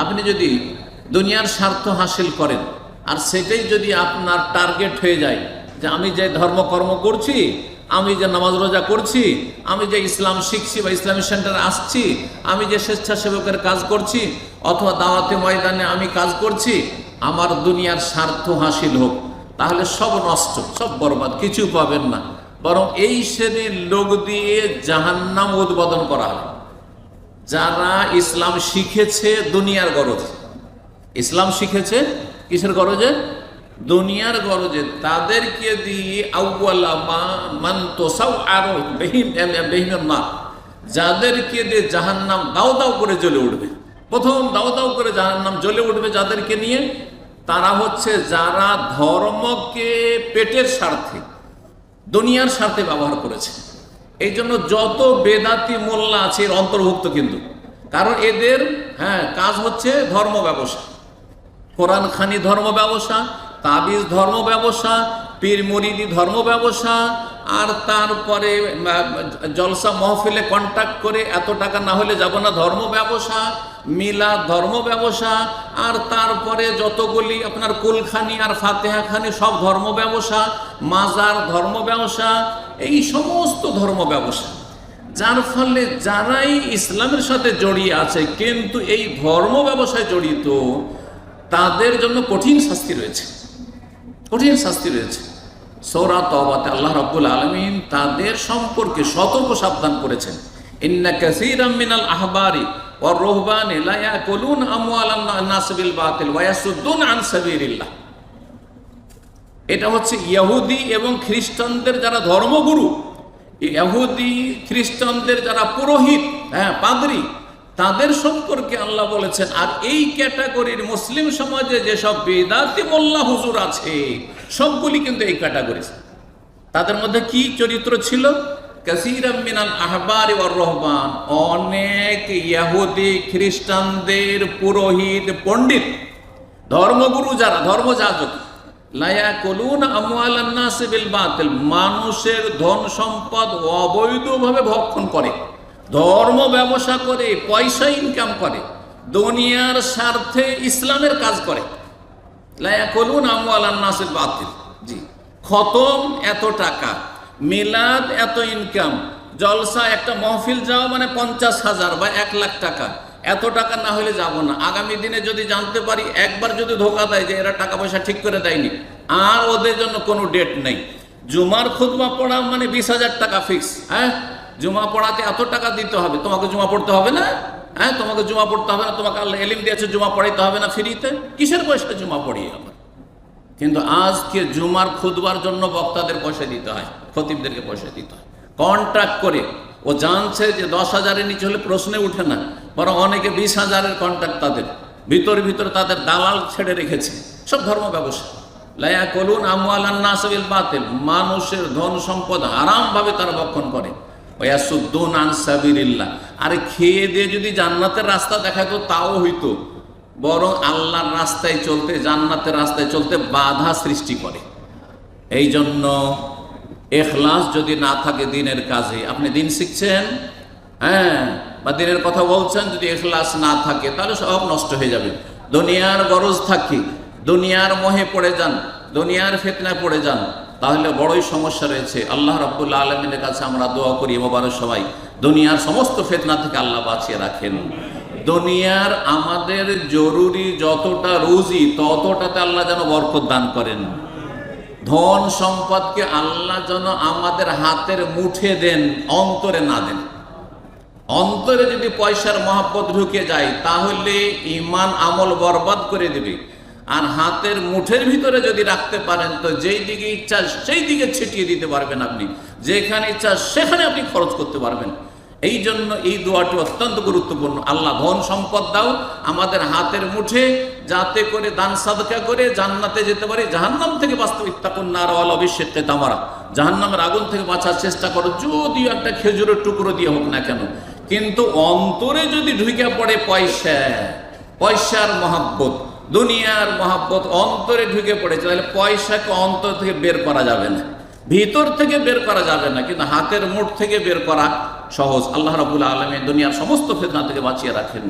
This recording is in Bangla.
আপনি যদি দুনিয়ার স্বার্থ হাসিল করেন আর সেটাই যদি আপনার টার্গেট হয়ে যায় যে আমি যে ধর্মকর্ম করছি, আমি যে নামাজ রোজা করছি, আমি যে ইসলাম শিখছি বা ইসলামী সেন্টারে আসছি, আমি যে স্বেচ্ছাসেবকের কাজ করছি অথবা দাওয়াতে ময়দানে আমি কাজ করছি, আমার দুনিয়ার স্বার্থ হাসিল হোক, তাহলে সব নষ্ট, সব বরবাদ, কিছু পাবেন না। বরং এই শ্রেণীর লোক দিয়ে জাহান্নাম উদ্বোধন করা হয়। যারা ইসলাম শিখেছে দুনিয়ার গরজে, ইসলাম শিখেছে কিসের গরজে? দুনিয়ার গরজে, তাদেরকে দিয়ে যাদেরকে দিয়ে জাহান্নাম দাও দাও করে জ্বলে উঠবে। প্রথম দাও দাও করে জাহান্নাম জ্বলে উঠবে যাদেরকে নিয়ে, তারা হচ্ছে যারা ধর্মকে পেটের স্বার্থে, দুনিয়ার স্বার্থে ব্যবহার করেছে। এই জন্য যত বেদাতি মোল্লা আছে এর অন্তর্ভুক্ত কিন্তু, কারণ এদের কাজ হচ্ছে ধর্ম ব্যবসা, কোরআন খানি ধর্ম ব্যবসা, তাবিজ ধর্ম ব্যবসা, পীর মুরিদি ধর্ম ব্যবসা, আর তারপরে জলসা মহফিলে কন্ট্যাক্ট করে এত টাকা না হলে যাব না ধর্ম ব্যবসা, মিলাদ ধর্ম ব্যবসা, আর তারপরে যতগুলি আপনার কুলখানি আর ফাতেহা খানি সব ধর্ম ব্যবসা, মাজার ধর্ম ব্যবসা, এই সমস্ত ধর্ম ব্যবসা। যার ফলে যারাই ইসলামের সাথে জড়িয়ে আছে কিন্তু এই ধর্ম ব্যবসায় জড়িত, তাদের জন্য কঠিন শাস্তি রয়েছে, কঠিন শাস্তি রয়েছে। সূরা তাওবাতে আল্লাহ রাব্বুল আলামিন তাদের সম্পর্কে সতর্ক সাবধান করেছেন। ইন্না কাসীরাম মিনাল আহবারি ওয়ার রুহবানি লা ইয়াকুলুনা আমওয়ালান নাস বিল বাতিল ওয়া ইয়াসুদ্দুনা আন সাবিলিল্লাহ। এটা হচ্ছে ইহুদি এবং খ্রিস্টানদের যারা ধর্মগুরু, ইহুদি খ্রিস্টানদের যারা পুরোহিত, পাদ্রী, তাদের সম্পর্কে আল্লাহ বলেছেন। আর এই ক্যাটাগরির মুসলিম সমাজে যেসব বেদাতি মোল্লা হুজুর আছে সবগুলি কিন্তু এই ক্যাটাগরি। তাদের মধ্যে কি চরিত্র ছিল? কাসীরাম মিনাল আহবারি ওয়ার রুহবান, অনেক ইহুদি খ্রিস্টানদের পুরোহিত, পণ্ডিত, ধর্মগুরু যারা, ধর্মযাজক, লা ইয়াকুলুনা আমওয়ালান নাস বিল বাতিল, মানুষের ধন সম্পদ অবৈধভাবে ভক্ষণ করে, ধর্ম ব্যবসা করে, পয়সা ইনকাম করে, দুনিয়ার স্বার্থে ইসলামের কাজ করে। লা ইয়াকুলুনা আমওয়ালান নাস বিল বাতিল। জি, খতম এত টাকা, মিলাদ এত ইনকাম, জলসা একটা মহফিল যাওয়া মানে 50,000 বা 1 লাখ টাকা, এত টাকা না হলে যাব না। আগামী দিনে যদি জানতে পারি, একবার যদি ধোকা দেয় যে এরা টাকা পয়সা ঠিক করে দেয়নি, আর ওদের জন্য কোনো ডেট নেই। জুমার খুতবা পড়া মানে 20,000 টাকা ফিক্স। জুমা পড়াতে এত টাকা দিতে হবে, তোমাকে জুমা পড়তে হবে না, তোমাকে জুমা পড়তে হবে না, তোমাকে আল্লাহ এলিম দিয়েছে জুমা পড়াইতে হবে না ফ্রিতে, কিসের পয়সা জুমা পড়িয়ে হবে? কিন্তু আজকে জুমার খুতবার জন্য বক্তাদের পয়সা দিতে হয়, খতিবদেরকে পয়সা দিতে হয় কন্ট্রাক্ট করে। ও জানছে যে 10,000-এর নিচে হলে প্রশ্নে উঠে না, বরং অনেকে 20,000-এর কন্ট্রাক্ট তাদের ভিতরে তাদের দালাল ছেড়ে রেখেছে। সব ধর্ম ব্যবসা। লা ইয়াকুলুনা আমওয়ালান নাস বিল বাতিল, মানুষের ধন সম্পদ হারাম ভাবে তারা ভক্ষণ করে। ওয়া ইয়াসুদ্দুনা আন সাবিলিল্লাহ, আরে খেয়ে দিয়ে যদি জান্নাতের রাস্তা দেখাতো তাও হইতো, বরং আল্লাহর রাস্তায় চলতে, জান্নাতের রাস্তায় চলতে বাধা সৃষ্টি করে। এই জন্য ইখলাস যদি না থাকে দিনের কাজে, আপনি দিন শিখছেন বা দিনের কথা বলছেন, যদি ইখলাস না থাকে তাহলে সব নষ্ট হয়ে যাবে। দুনিয়ার গরজ থাকি, দুনিয়ার মোহে পড়ে যান, দুনিয়ার ফিতনায় পড়ে যান, তাহলে বড়ই সমস্যা রয়েছে। আল্লাহ রাব্বুল আলামিনের কাছে আমরা দোয়া করি মোবারক সবাই, দুনিয়ার সমস্ত ফিতনা থেকে আল্লাহ বাঁচিয়ে রাখেন। দুনিয়ার আমাদের জরুরি যতটা রুজি ততটাতে আল্লাহ যেন বরকত দান করেন। ধন সম্পদকে আল্লাহ যেন আমাদের হাতের মুঠে দেন, অন্তরে না দেন। অন্তরে যদি পয়সার মহব্বত ঢুকে যায় তাহলে ঈমান আমল বরবাদ করে দেবে। আর হাতের মুঠের ভিতরে যদি রাখতে পারেন তো যেই দিকে ইচ্ছা সেই দিকে ছিটিয়ে দিতে পারবেন আপনি, যেখানে ইচ্ছা সেখানে আপনি খরচ করতে পারবেন। এই জন্য এই দোয়াটি অত্যন্ত গুরুত্বপূর্ণ। আল্লাহ ধন সম্পদ দাও আমাদের হাতের মুঠে, যাতে করে দান সাদকা করে জান্নাতে যেতে পারি, জাহান্নাম থেকে বাঁচতে। ইত্তাকুন নার ওয়াল বিশিক্কি তামরা, জাহান্নামের আগুন থেকে বাঁচার চেষ্টা করো, যদিও একটা খেজুরের টুকরো দিয়ে হোক না কেন। কিন্তু অন্তরে যদি ঢুকে পড়ে পয়সার মহাব্বত, দুনিয়ার মহাব্বত অন্তরে ঢুকে পড়েছে, তাহলে পয়সাকে অন্তর থেকে বের করা যাবে না, ভিতর থেকে বের করা যাবে না, কিন্তু হাতের মুঠ থেকে বের করা সহজ। আল্লাহ রাব্বুল আলামিন দুনিয়ার সমস্ত ফিতনা থেকে বাঁচিয়ে রাখেন।